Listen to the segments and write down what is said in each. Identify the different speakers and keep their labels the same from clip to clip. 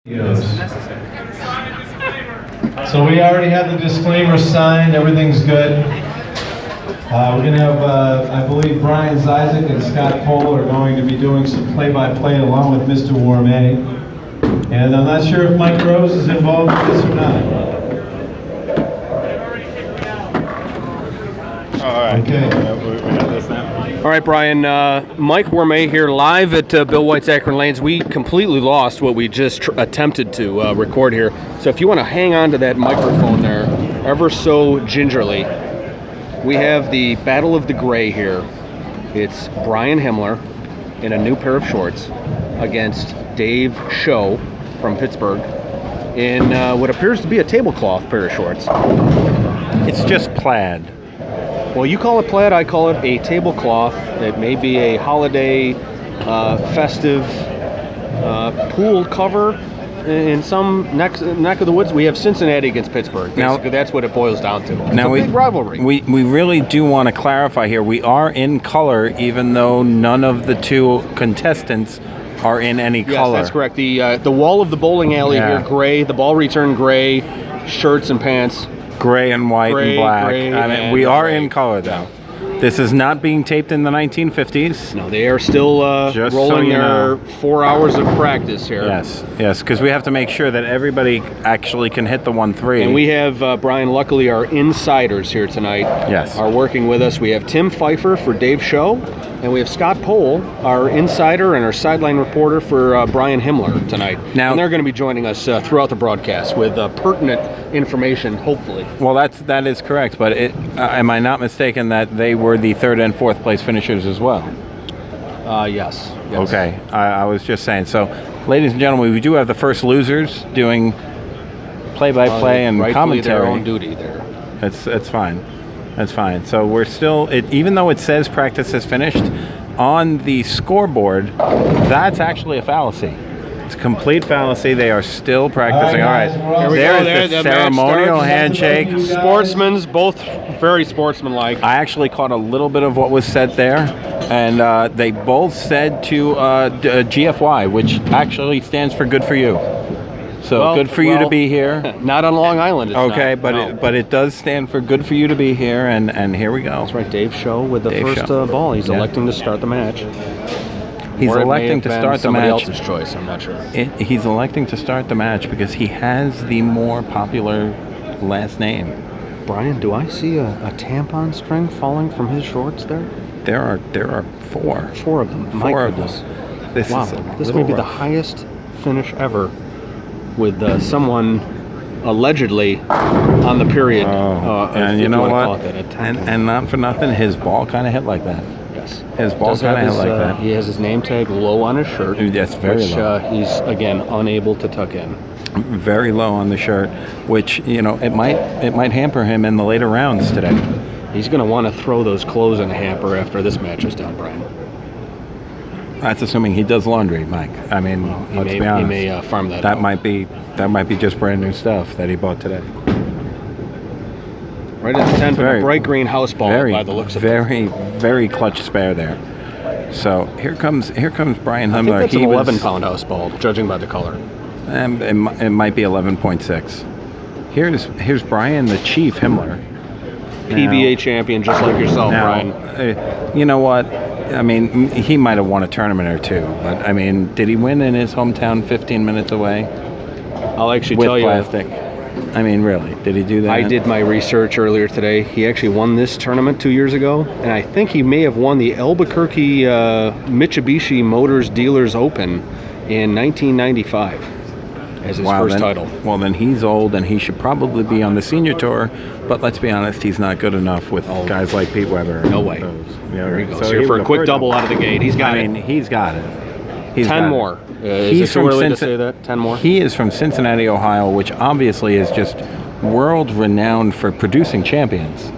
Speaker 1: So we already have the disclaimer signed, everything's good. We're going to have, I believe, Brian Zizek and Scott Cole are going to be doing some play-by-play along with Mr. Warmay. And I'm not sure if Mike Rose is involved with this or not.
Speaker 2: All right.
Speaker 1: Okay.
Speaker 2: We got this now.
Speaker 3: All right, Brian. Mike Warmay here live at Bill White's Akron Lanes. We completely lost what we just attempted to record here. So if you want to hang on to that microphone there ever so gingerly, we have the Battle of the Gray here. It's Brian Himmler in a new pair of shorts against Dave Show from Pittsburgh in what appears to be a tablecloth pair of shorts.
Speaker 2: It's just plaid.
Speaker 3: Well, you call it plaid, I call it a tablecloth. It may be a holiday, festive pool cover in some neck of the woods. We have Cincinnati against Pittsburgh. Basically, that's what it boils down to. It's a big rivalry.
Speaker 2: We really do want to clarify here. We are in color, even though none of the two contestants are in any color.
Speaker 3: Yes, that's correct. The wall of the bowling alley here, gray. The ball return, gray. Shirts and pants.
Speaker 2: Gray and white and black. We are
Speaker 3: gray.
Speaker 2: in color, though. This is not being taped in the 1950s.
Speaker 3: No, they are still rolling their 4 hours of practice here.
Speaker 2: Yes, because we have to make sure that everybody actually can hit the 1-3.
Speaker 3: And we have, Brian, luckily our insiders here tonight are working with us. We have Tim Pfeiffer for Dave Show, and we have Scott Pohl, our insider and our sideline reporter for Brian Himmler tonight. And they're going to be joining us throughout the broadcast with pertinent information, hopefully.
Speaker 2: Well, that is correct, but am I not mistaken that they were the third and fourth place finishers as well?
Speaker 3: Yes.
Speaker 2: Okay, I was just saying. So, ladies and gentlemen, we do have the first losers doing play-by-play and commentary.
Speaker 3: Their own duty there.
Speaker 2: That's fine. That's fine. So we're still, even though it says practice is finished, on the scoreboard, that's actually a fallacy. It's a complete fallacy. They are still practicing. All right. There is the ceremonial handshake.
Speaker 3: Sportsmen's, both very sportsmanlike.
Speaker 2: I actually caught a little bit of what was said there, and they both said to GFY, which actually stands for good for you. So good for you to be here.
Speaker 3: Not on Long Island. It's
Speaker 2: okay,
Speaker 3: not,
Speaker 2: but it does stand for good for you to be here, and here we go.
Speaker 3: That's right. Dave Show with the first ball. He's electing to start the match.
Speaker 2: He's electing to start the match.
Speaker 3: Somebody else's choice. I'm not sure.
Speaker 2: He's electing to start the match because he has the more popular last name.
Speaker 3: Brian, do I see a tampon string falling from his shorts there?
Speaker 2: There are four.
Speaker 3: Four of them. My goodness. This may be the highest finish ever with someone allegedly on the period.
Speaker 2: And you know what? And not for nothing, his ball kind of hit like that.
Speaker 3: Yes.
Speaker 2: His ball kind of hit like that.
Speaker 3: He has his name tag low on his shirt.
Speaker 2: That's very low.
Speaker 3: He's, again, unable to tuck in.
Speaker 2: Very low on the shirt, which, it might hamper him in the later rounds today.
Speaker 3: He's going to want to throw those clothes in a hamper after this match is done, Brian.
Speaker 2: That's assuming he does laundry, Mike. I mean, let's be honest.
Speaker 3: He may farm that
Speaker 2: out.
Speaker 3: That
Speaker 2: might be just brand new stuff that he bought today.
Speaker 3: Right at the 10 for the bright green house ball by the looks of it.
Speaker 2: Very clutch spare there. So here comes Brian Himmler.
Speaker 3: I think that's an 11-pound house ball, judging by the color.
Speaker 2: It might be 11.6. Here's Brian, the Chief Himmler.
Speaker 3: PBA champion, just like yourself, Brian.
Speaker 2: You know what? I mean, he might have won a tournament or two, but I mean, did he win in his hometown 15 minutes away?
Speaker 3: I'll actually
Speaker 2: with
Speaker 3: tell you.
Speaker 2: Plastic? I mean, really, did he do that?
Speaker 3: I did my research earlier today. He actually won this tournament 2 years ago, and I think he may have won the Albuquerque Mitsubishi Motors Dealers Open in 1995 as his first title.
Speaker 2: Well, then he's old, and he should probably be on the senior tour, but let's be honest, he's not good enough with guys like Pete Weber.
Speaker 3: No way. There he goes. So here for a quick double out of the gate. He's got it.
Speaker 2: He's got it.
Speaker 3: 10 more.
Speaker 2: He's
Speaker 3: from to say that? 10 more?
Speaker 2: He is from Cincinnati, Ohio, which obviously is just world renowned for producing champions.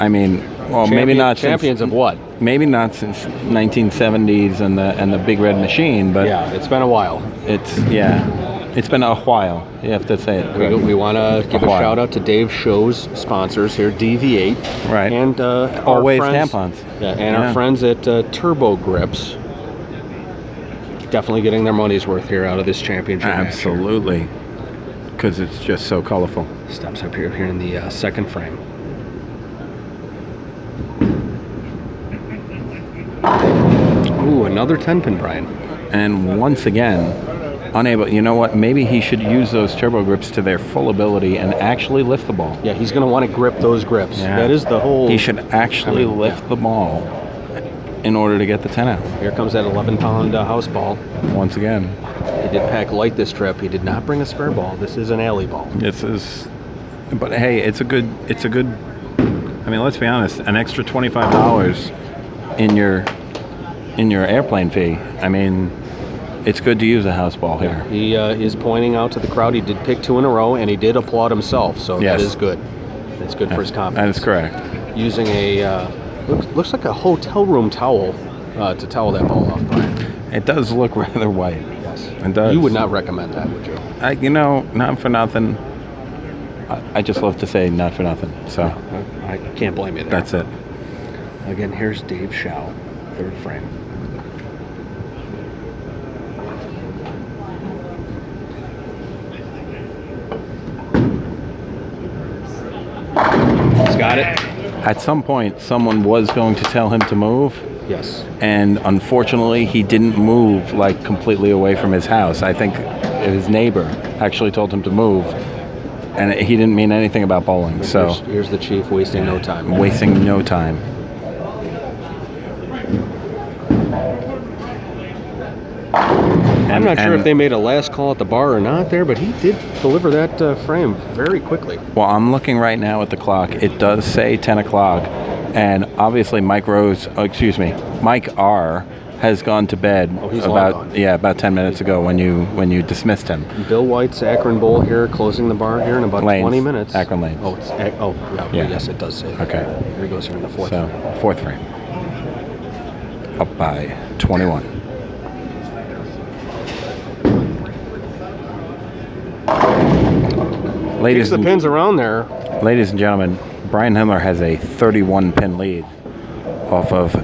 Speaker 2: I mean, maybe not
Speaker 3: champions of what?
Speaker 2: Maybe not since 1970s and the Big Red Machine, but
Speaker 3: yeah, it's been a while.
Speaker 2: It's been a while. You have to say it.
Speaker 3: We want to give a shout out to Dave Show's sponsors here, DV8,
Speaker 2: right?
Speaker 3: And
Speaker 2: always tampons.
Speaker 3: Yeah, and our friends at Turbo Grips. definitely getting their money's worth here out of this championship match.
Speaker 2: Absolutely. Because it's just so colorful.
Speaker 3: Steps up here in the second frame. Ooh, another 10-pin, Brian.
Speaker 2: And once again, unable. You know what? Maybe he should use those turbo grips to their full ability and actually lift the ball.
Speaker 3: Yeah, he's going to want to grip those grips.
Speaker 2: Yeah.
Speaker 3: That is the whole...
Speaker 2: He should actually lift the ball in order to get the 10 out.
Speaker 3: Here comes that 11-pound house ball.
Speaker 2: Once again.
Speaker 3: He did pack light this trip. He did not bring a spare ball. This is an alley ball.
Speaker 2: This is... But hey, it's a good... I mean, let's be honest. An extra $25 in your airplane fee. I mean... It's good to use a house ball here.
Speaker 3: He is pointing out to the crowd. He did pick 2 in a row, and he did applaud himself. So
Speaker 2: yes.
Speaker 3: that is good. That's good for his confidence.
Speaker 2: That is correct.
Speaker 3: Using a looks like a hotel room towel to towel that ball off, Brian.
Speaker 2: It does look rather white.
Speaker 3: Yes,
Speaker 2: it does.
Speaker 3: You would not recommend that, would you?
Speaker 2: Not for nothing. I just love to say not for nothing. So
Speaker 3: I can't blame you there.
Speaker 2: That's it.
Speaker 3: Again, here's Dave Schau, third frame. He's got it.
Speaker 2: At some point, someone was going to tell him to move.
Speaker 3: Yes.
Speaker 2: And unfortunately, he didn't move like completely away from his house. I think his neighbor actually told him to move, and he didn't mean anything about bowling. So
Speaker 3: here's the chief wasting no time.
Speaker 2: Wasting no time.
Speaker 3: I'm not sure if they made a last call at the bar or not there, but he did deliver that frame very quickly.
Speaker 2: Well, I'm looking right now at the clock. It does say 10 o'clock, and obviously Mike R. has gone to bed
Speaker 3: he's long gone.
Speaker 2: about 10 minutes ago when you dismissed him.
Speaker 3: Bill White's Akron Bowl here, closing the bar here in about
Speaker 2: Lanes.
Speaker 3: 20 minutes.
Speaker 2: Akron Lanes.
Speaker 3: Yeah. Yes, it does say that.
Speaker 2: Okay.
Speaker 3: Here he goes here in the fourth
Speaker 2: So,
Speaker 3: frame.
Speaker 2: fourth frame. Up by 21.
Speaker 3: Kicks the pins around there.
Speaker 2: Ladies and gentlemen, Brian Himmler has a 31-pin lead off of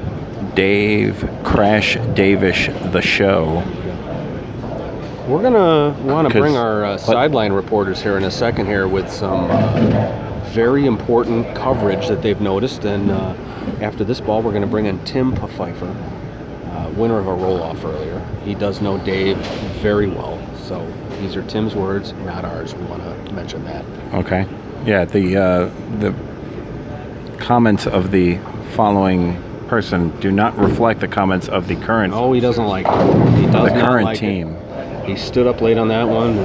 Speaker 2: Dave Crash Davish the Show.
Speaker 3: We're going to want to bring our sideline reporters here in a second here with some very important coverage that they've noticed. And after this ball, we're going to bring in Tim Pfeiffer, winner of a roll-off earlier. He does know Dave very well. So these are Tim's words, not ours. We want to mention that.
Speaker 2: Okay. Yeah, the comments of the following person do not reflect the comments of the current.
Speaker 3: Oh, he doesn't like it. He does
Speaker 2: the
Speaker 3: not
Speaker 2: current
Speaker 3: like
Speaker 2: team.
Speaker 3: It. He stood up late on that one.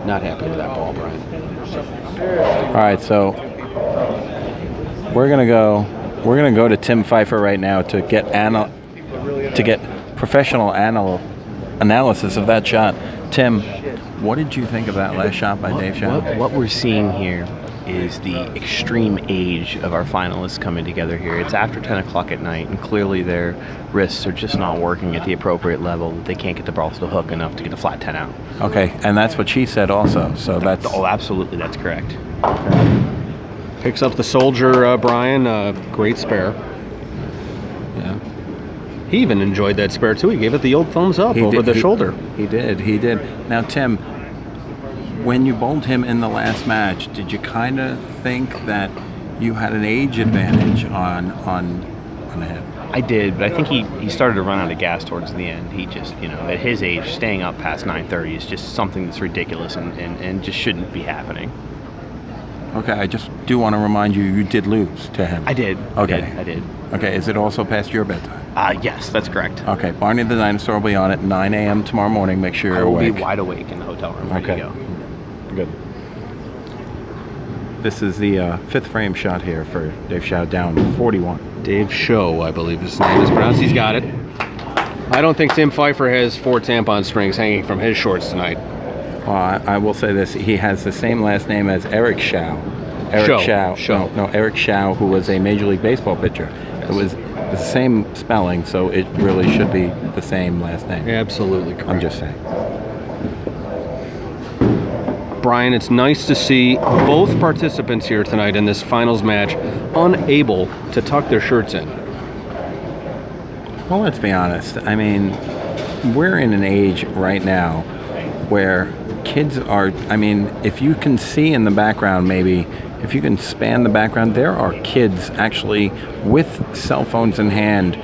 Speaker 3: Not happy with that ball, Brian.
Speaker 2: All right, so we're gonna go to Tim Pfeiffer right now to get professional analysis of that shot. Tim, what did you think of that last shot by Dave Schau?
Speaker 4: What we're seeing here is the extreme age of our finalists coming together here. It's after 10 o'clock at night, and clearly their wrists are just not working at the appropriate level. They can't get the ball to the hook enough to get a flat 10 out.
Speaker 2: Okay, and that's what she said also. So that's...
Speaker 4: Oh, absolutely, that's correct.
Speaker 3: Picks up the soldier, Brian. Great spare.
Speaker 2: Yeah.
Speaker 3: He even enjoyed that spare, too. He gave it the old thumbs up over the shoulder.
Speaker 2: He did. Now, Tim, when you bowled him in the last match, did you kind of think that you had an age advantage on him?
Speaker 4: I did, but I think he started to run out of gas towards the end. He just, at his age, staying up past 9:30 is just something that's ridiculous and just shouldn't be happening.
Speaker 2: Okay, I just do want to remind you did lose to him.
Speaker 4: I did.
Speaker 2: Okay.
Speaker 4: I did.
Speaker 2: Okay, is it also past your bedtime?
Speaker 4: Yes, that's correct.
Speaker 2: Okay, Barney the Dinosaur will be on at 9 a.m. tomorrow morning. Make sure you're
Speaker 4: I will
Speaker 2: awake.
Speaker 4: be wide awake in the hotel room. Ready to go.
Speaker 2: Good. This is the fifth frame shot here for Dave Schau, down 41.
Speaker 3: Dave Schau, I believe his name is pronounced. He's got it. I don't think Tim Pfeiffer has 4 tampon strings hanging from his shorts tonight.
Speaker 2: I will say this. He has the same last name as Eric Schau.
Speaker 3: Schau.
Speaker 2: No, Eric Schau, who was a Major League Baseball pitcher. Yes. It was the same spelling, so it really should be the same last name.
Speaker 3: Absolutely correct.
Speaker 2: I'm just saying.
Speaker 3: Brian, it's nice to see both participants here tonight in this finals match unable to tuck their shirts in.
Speaker 2: Well, let's be honest. I mean, we're in an age right now where kids are, I mean, if you can see in the background, maybe, if you can span the background, there are kids actually with cell phones in hand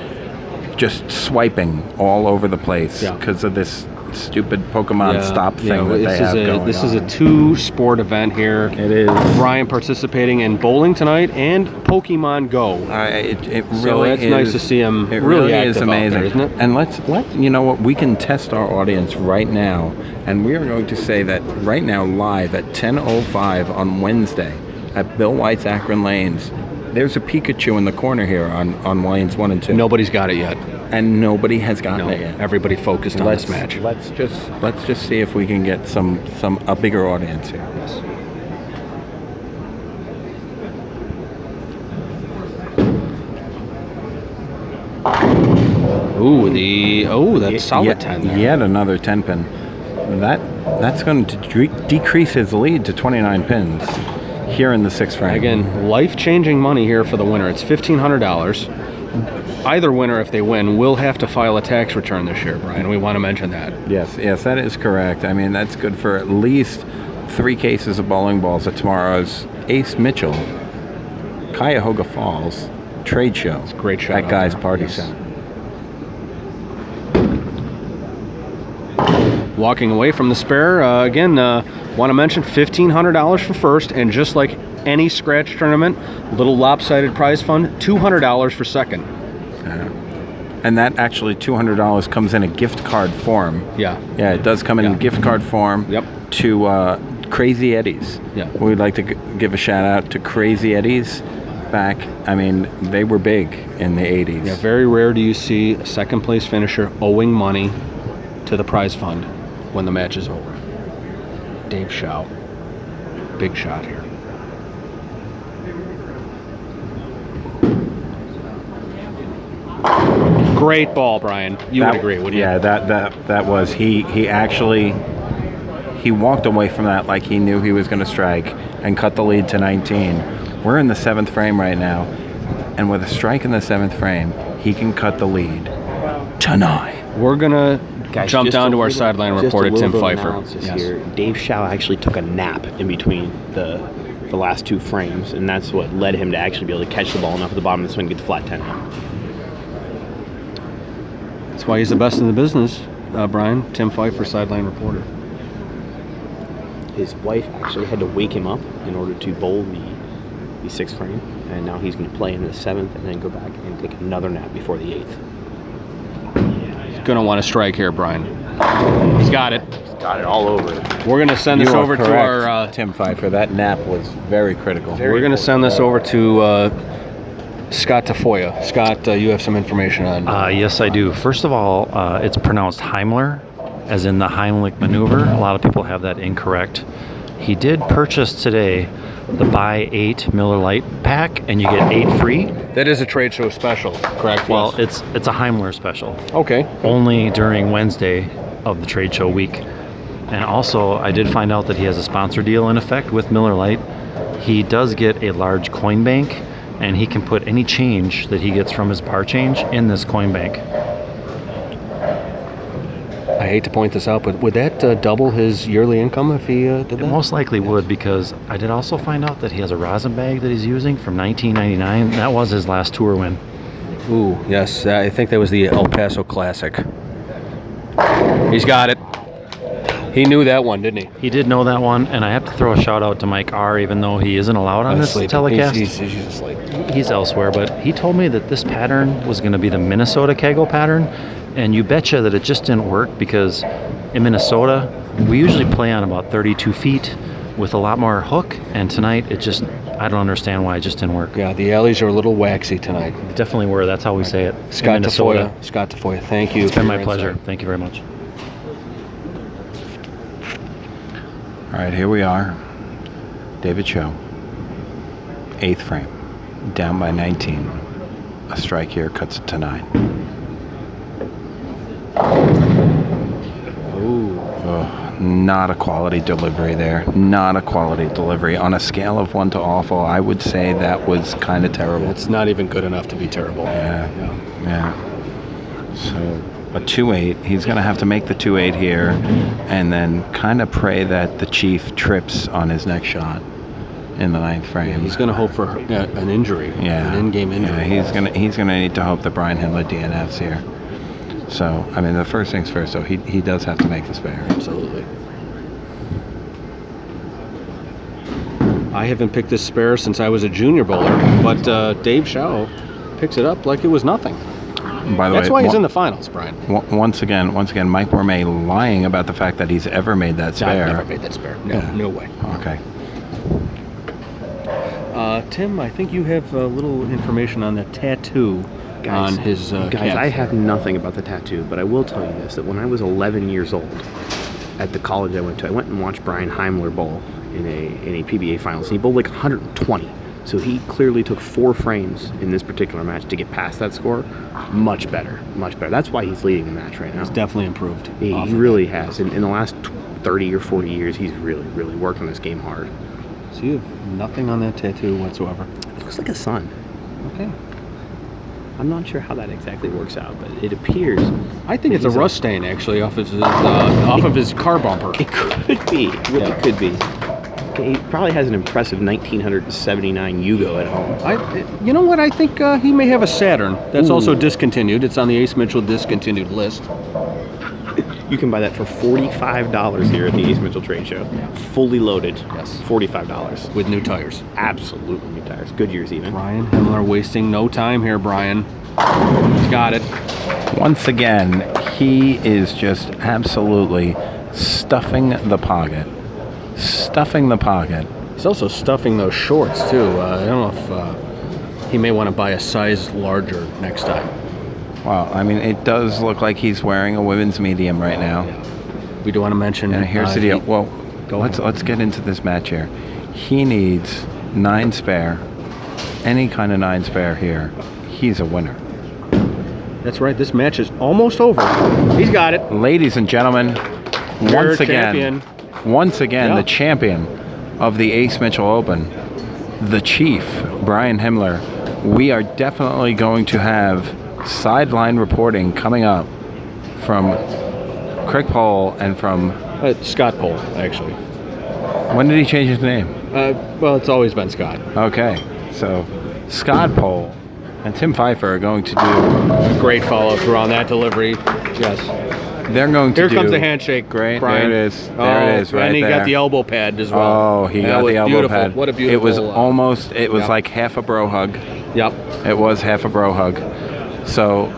Speaker 2: just swiping all over the place because of this stupid Pokemon stop thing that they have going on.
Speaker 3: This is a two-sport event here.
Speaker 2: It is.
Speaker 3: Brian participating in bowling tonight and Pokemon Go.
Speaker 2: It
Speaker 3: So
Speaker 2: really
Speaker 3: it's
Speaker 2: is.
Speaker 3: nice to see him
Speaker 2: It
Speaker 3: really
Speaker 2: really
Speaker 3: active
Speaker 2: is
Speaker 3: out
Speaker 2: amazing,
Speaker 3: there, isn't it?
Speaker 2: And you know what? We can test our audience right now, and we are going to say that right now, live at 10:05 on Wednesday at Bill White's Akron Lanes. There's a Pikachu in the corner here on lanes 1 and 2.
Speaker 3: Nobody's got it yet.
Speaker 2: And nobody has gotten
Speaker 3: No,
Speaker 2: it yet.
Speaker 3: everybody focused on this match.
Speaker 2: Let's just see if we can get a bigger audience here.
Speaker 3: That's solid 10 there.
Speaker 2: Yet another 10 pin. That's going to decrease his lead to 29 pins here in the 6th frame.
Speaker 3: Again, life-changing money here for the winner. It's $1,500. Either winner, if they win, will have to file a tax return this year, Brian. We want to mention that.
Speaker 2: Yes, that is correct. I mean, that's good for at least 3 cases of bowling balls at tomorrow's Ace Mitchell, Cuyahoga Falls trade show.
Speaker 3: It's a great show
Speaker 2: at Guy's Party
Speaker 3: Yes.
Speaker 2: Center.
Speaker 3: Walking away from the spare, want to mention $1,500 for first, and just like any scratch tournament, little lopsided prize fund, $200 for second.
Speaker 2: And that actually $200 comes in a gift card form.
Speaker 3: Yeah,
Speaker 2: it does come in gift card form.
Speaker 3: Yep.
Speaker 2: To Crazy Eddie's.
Speaker 3: Yeah.
Speaker 2: We'd like to give a shout out to Crazy Eddie's. Back, I mean, they were big in the 80s.
Speaker 3: Yeah, very rare do you see a second place finisher owing money to the prize fund when the match is over. Dave Schau, big shot here. Great ball, Brian. You would agree, wouldn't you?
Speaker 2: Yeah, that was he actually walked away from that like he knew he was going to strike and cut the lead to 19. We're in the 7th frame right now, and with a strike in the 7th frame, he can cut the lead to 9.
Speaker 3: We're gonna
Speaker 4: Guys,
Speaker 3: jump
Speaker 4: just
Speaker 3: down
Speaker 4: a
Speaker 3: to our
Speaker 4: little-
Speaker 3: sideline
Speaker 4: just a
Speaker 3: reporter,
Speaker 4: little
Speaker 3: Tim
Speaker 4: bit of
Speaker 3: Pfeiffer.
Speaker 4: analysis
Speaker 3: Yes.
Speaker 4: here. Dave Schau actually took a nap in between the last 2 frames, and that's what led him to actually be able to catch the ball enough at the bottom of the swing to get the flat 10 out.
Speaker 3: That's why he's the best in the business, Brian. Tim Pfeiffer, sideline reporter.
Speaker 4: His wife actually had to wake him up in order to bowl the 6th frame, and now he's going to play in the 7th and then go back and take another nap before the 8th.
Speaker 3: He's gonna want to strike here, Brian. He's got it.
Speaker 4: He's got it all over it.
Speaker 3: We're gonna send this
Speaker 2: You are
Speaker 3: over to
Speaker 2: correct,
Speaker 3: our.
Speaker 2: Tim Pfeiffer. That nap was very critical.
Speaker 3: We're gonna send this over to Scott Tafoya. Scott, you have some information on.
Speaker 5: Yes, I do. First of all, it's pronounced Himmler, as in the Heimlich maneuver. A lot of people have that incorrect. He did purchase today the buy 8 Miller Lite pack, and you get 8 free.
Speaker 3: That is a trade show special, correct?
Speaker 5: Well,
Speaker 3: Yes.
Speaker 5: it's a Himmler special.
Speaker 3: Okay.
Speaker 5: Only during Wednesday of the trade show week. And also, I did find out that he has a sponsor deal in effect with Miller Lite. He does get a large coin bank, and he can put any change that he gets from his bar change in this coin bank.
Speaker 3: I hate to point this out, but would that double his yearly income if he did
Speaker 5: It
Speaker 3: that?
Speaker 5: most likely would, because I did also find out that he has a rosin bag that he's using from 1999. That was his last tour win.
Speaker 3: Ooh, yes. I think that was the El Paso Classic. He's got it. He knew that one, didn't he?
Speaker 5: He did know that one, and I have to throw a shout out to Mike R., even though he isn't allowed on this
Speaker 3: Sleeping.
Speaker 5: telecast.
Speaker 3: He's asleep.
Speaker 5: He's elsewhere, but he told me that this pattern was going to be the Minnesota Kegel pattern, and you betcha that it just didn't work, because in Minnesota, we usually play on about 32 feet with a lot more hook, and tonight it just, I don't understand why it just didn't work.
Speaker 3: Yeah, the alleys are a little waxy tonight.
Speaker 5: Definitely were. That's how we say it. in
Speaker 3: Scott
Speaker 5: Minnesota.
Speaker 3: Tafoya, thank you.
Speaker 5: It's been my pleasure. Thank you very much.
Speaker 2: All right, here we are. David Cho, 8th frame, down by 19. A strike here cuts it to 9. Not a quality delivery there. Not a quality delivery. On a scale of 1 to awful, I would say that was kind of terrible.
Speaker 3: It's not even good enough to be terrible.
Speaker 2: Yeah. So a 2-8. He's going to have to make the 2-8 here and then kind of pray that the Chief trips on his next shot in the 9th frame.
Speaker 3: He's going to hope for an injury, an in-game injury.
Speaker 2: Yeah, he's going to need to hope that Brian Himmler DNFs here. So, I mean, the first things first, so he does have to make the spare.
Speaker 3: Absolutely. I haven't picked this spare since I was a junior bowler, but Dave Shaw picks it up like it was nothing.
Speaker 2: By the way,
Speaker 3: that's why he's in the finals, Brian.
Speaker 2: Once again, Mike Wormay lying about the fact that he's ever made that spare.
Speaker 3: I've never made that spare. No way.
Speaker 2: Okay.
Speaker 3: Tim, I think you have a little information on the tattoo on his
Speaker 4: Guys,
Speaker 3: calf.
Speaker 4: I have nothing about the tattoo, but I will tell you this, that when I was 11 years old, at the college I went and watched Brian Himmler bowl in a PBA finals. He bowled like 120. So he clearly took 4 frames in this particular match to get past that score. Much better. That's why he's leading the match right now.
Speaker 3: He's definitely improved.
Speaker 4: He really has. In the last 30 or 40 years, he's really, really worked on this game hard.
Speaker 3: So you have nothing on that tattoo whatsoever?
Speaker 4: It looks like a sun.
Speaker 3: Okay.
Speaker 4: I'm not sure how that exactly works out, but it appears.
Speaker 3: I think it's a rust stain, actually, off of his car bumper.
Speaker 4: It could be. It really could be. He probably has an impressive 1979 Yugo at home.
Speaker 3: You know what? I think he may have a Saturn. That's also discontinued. It's on the Ace Mitchell discontinued list.
Speaker 4: You can buy that for $45 here at the Ace Mitchell Trade Show. Fully loaded.
Speaker 3: Yes.
Speaker 4: $45.
Speaker 3: With new tires.
Speaker 4: Absolutely new tires. Goodyears even.
Speaker 3: Brian Himmler wasting no time here, Brian. He's got it.
Speaker 2: Once again, he is just absolutely stuffing the pocket. Stuffing the pocket.
Speaker 3: He's also stuffing those shorts, too. I don't know if he may want to buy a size larger next time.
Speaker 2: Wow, I mean, it does look like he's wearing a women's medium right now.
Speaker 3: We do want to mention...
Speaker 2: And here's the deal. Well, let's get into this match here. He needs 9 spare. Any kind of 9 spare here. He's a winner.
Speaker 3: That's right. This match is almost over. He's got it.
Speaker 2: Ladies and gentlemen, once again,
Speaker 3: Yeah.
Speaker 2: the champion of the Ace Mitchell Open, the Chief, Brian Himmler. We are definitely going to have sideline reporting coming up from Craig Pohl and from...
Speaker 3: Scott Pohl, actually.
Speaker 2: When did he change his name?
Speaker 3: Well, it's always been Scott.
Speaker 2: Okay, so Scott Pohl and Tim Pfeiffer are going to do...
Speaker 3: A great follow-through on that delivery. Yes.
Speaker 2: They're going to
Speaker 3: Here
Speaker 2: do...
Speaker 3: comes the handshake,
Speaker 2: Great,
Speaker 3: Brian.
Speaker 2: there it is. There it is, right
Speaker 3: and he
Speaker 2: there.
Speaker 3: got the elbow pad as well.
Speaker 2: Oh, he got the elbow
Speaker 3: beautiful.
Speaker 2: pad.
Speaker 3: What a beautiful...
Speaker 2: It was almost... It was like half a bro hug.
Speaker 3: Yep.
Speaker 2: It was half a bro hug. So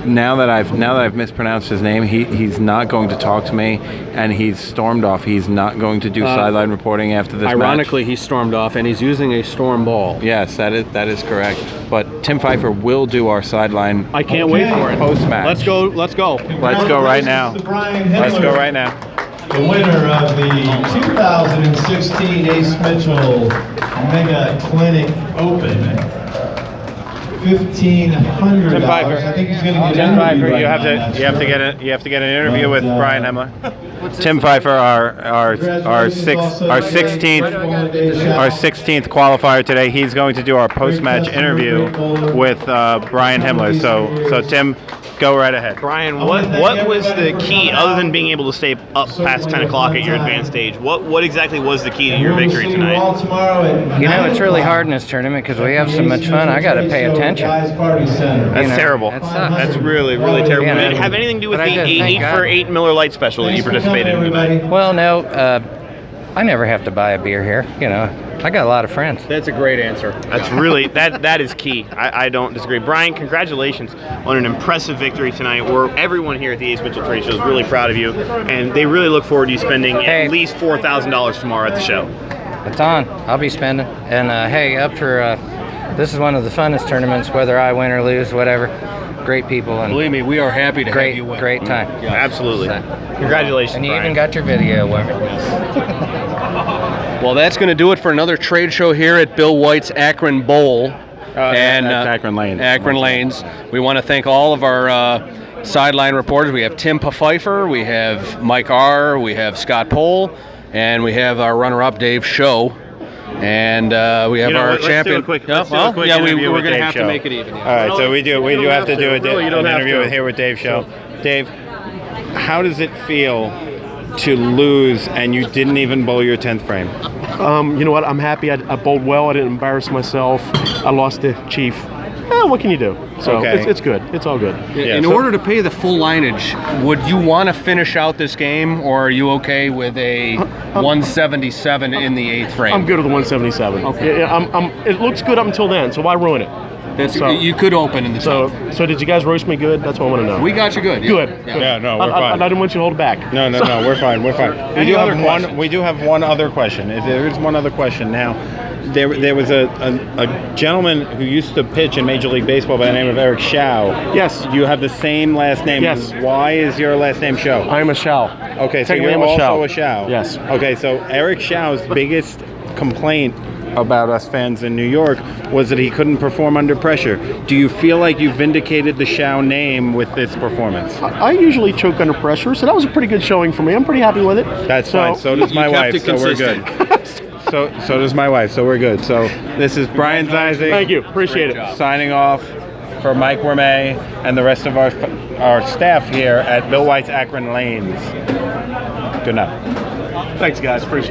Speaker 2: now that I've mispronounced his name, he's not going to talk to me, and he's stormed off. He's not going to do sideline reporting after this
Speaker 3: Ironically,
Speaker 2: match.
Speaker 3: he stormed off, and he's using a storm ball.
Speaker 2: Yes, that is correct. But Tim Pfeiffer will do our sideline.
Speaker 3: I can't wait for it.
Speaker 2: Post-match.
Speaker 3: Let's go.
Speaker 2: Let's go right now. Let's go right now.
Speaker 1: The winner of the 2016 Ace Mitchell Mega Clinic Open. $1,500.
Speaker 2: Tim Pfeiffer.
Speaker 1: I think he's going to get
Speaker 2: Tim Pfeiffer,
Speaker 1: right
Speaker 2: you have
Speaker 1: now.
Speaker 2: to get an interview with Brian Himmler. Tim Pfeiffer, our 16th qualifier today. He's going to do our post-match interview with Brian Himmler. So Tim, go right ahead.
Speaker 6: Brian, what was the key, other than being able to stay up past 10 o'clock at your advanced stage? What exactly was the key to your victory tonight?
Speaker 7: You know, it's really hard in this tournament because we have so much fun. I got to pay attention.
Speaker 6: That's terrible.
Speaker 7: That sucks.
Speaker 6: That's really, really terrible.
Speaker 7: Yeah,
Speaker 6: Did it have anything to do with
Speaker 7: but I
Speaker 6: the
Speaker 7: just thank
Speaker 6: 8
Speaker 7: God.
Speaker 6: for 8 Miller Lite special that you participated in tonight?
Speaker 7: Well, no, I never have to buy a beer here. You know, I got a lot of friends.
Speaker 3: That's a great answer.
Speaker 6: That's really, that is key. I don't disagree. Brian, congratulations on an impressive victory tonight. Everyone here at the Ace Mitchell Trade Show is really proud of you, and they really look forward to you spending at least $4,000 tomorrow at the show.
Speaker 7: It's on. I'll be spending. And hey, up for this is one of the funnest tournaments, whether I win or lose, whatever. Great people and
Speaker 3: Believe me, we are happy to have you win.
Speaker 7: great time.
Speaker 6: Yeah, absolutely. Congratulations,
Speaker 7: And you
Speaker 6: Brian.
Speaker 7: even got your video winner.
Speaker 3: Well, that's going to do it for another trade show here at Bill White's Akron Bowl.
Speaker 2: That's Akron Lanes.
Speaker 3: Akron Lanes. We want to thank all of our sideline reporters. We have Tim Pfeiffer, we have Mike R., we have Scott Pohl, and we have our runner-up Dave Show. And we have our champion.
Speaker 6: Let's do a quick interview
Speaker 3: we're
Speaker 6: with
Speaker 3: going to
Speaker 6: Dave
Speaker 3: have
Speaker 6: Show.
Speaker 3: to make it even.
Speaker 2: All right, so we do have to do
Speaker 3: Really, you don't
Speaker 2: an
Speaker 3: have
Speaker 2: interview
Speaker 3: to.
Speaker 2: here with Dave Show. Dave, how does it feel to lose and you didn't even bowl your 10th frame?
Speaker 8: You know what? I'm happy. I bowled well. I didn't embarrass myself. I lost to Chief. What can you do? So
Speaker 2: Okay.
Speaker 8: it's good. It's all good.
Speaker 3: In order to pay the full lineage, would you want to finish out this game, or are you okay with a 177 in the 8th frame?
Speaker 8: I'm good with the 177.
Speaker 3: Okay.
Speaker 8: Yeah, it looks good up until then, so why ruin it?
Speaker 3: You could open in the
Speaker 8: So,
Speaker 3: 10th.
Speaker 8: so did you guys roast me good? That's what I want to know.
Speaker 3: We got you good.
Speaker 8: Good.
Speaker 2: Yeah, no, we're
Speaker 8: I
Speaker 2: fine.
Speaker 8: didn't want you to hold it back.
Speaker 2: No, we're fine. We're fine.
Speaker 8: Any other questions?
Speaker 2: We do have one other question. There is one other question. Now, there was a gentleman who used to pitch in Major League Baseball by the name of Eric Shao.
Speaker 8: Yes.
Speaker 2: You have the same last name.
Speaker 8: Yes.
Speaker 2: Why is your last name Shao?
Speaker 8: I am a Shao.
Speaker 2: Okay, so
Speaker 8: Technically,
Speaker 2: you're
Speaker 8: I'm a
Speaker 2: also
Speaker 8: Shao.
Speaker 2: a Shao.
Speaker 8: Yes.
Speaker 2: Okay, so Eric Shao's biggest complaint about us fans in New York was that he couldn't perform under pressure. Do you feel like you vindicated the Shao name with this performance?
Speaker 8: I usually choke under pressure, so that was a pretty good showing for me. I'm pretty happy with it.
Speaker 2: That's fine. So does my
Speaker 3: You kept
Speaker 2: wife.
Speaker 3: it
Speaker 2: So we're good. So does my wife. So we're good. So this is Brian Zeisig.
Speaker 8: Thank you. Appreciate it.
Speaker 2: Signing off for Mike Wormay and the rest of our staff here at Bill White's Akron Lanes. Good night.
Speaker 8: Thanks, guys. Appreciate it.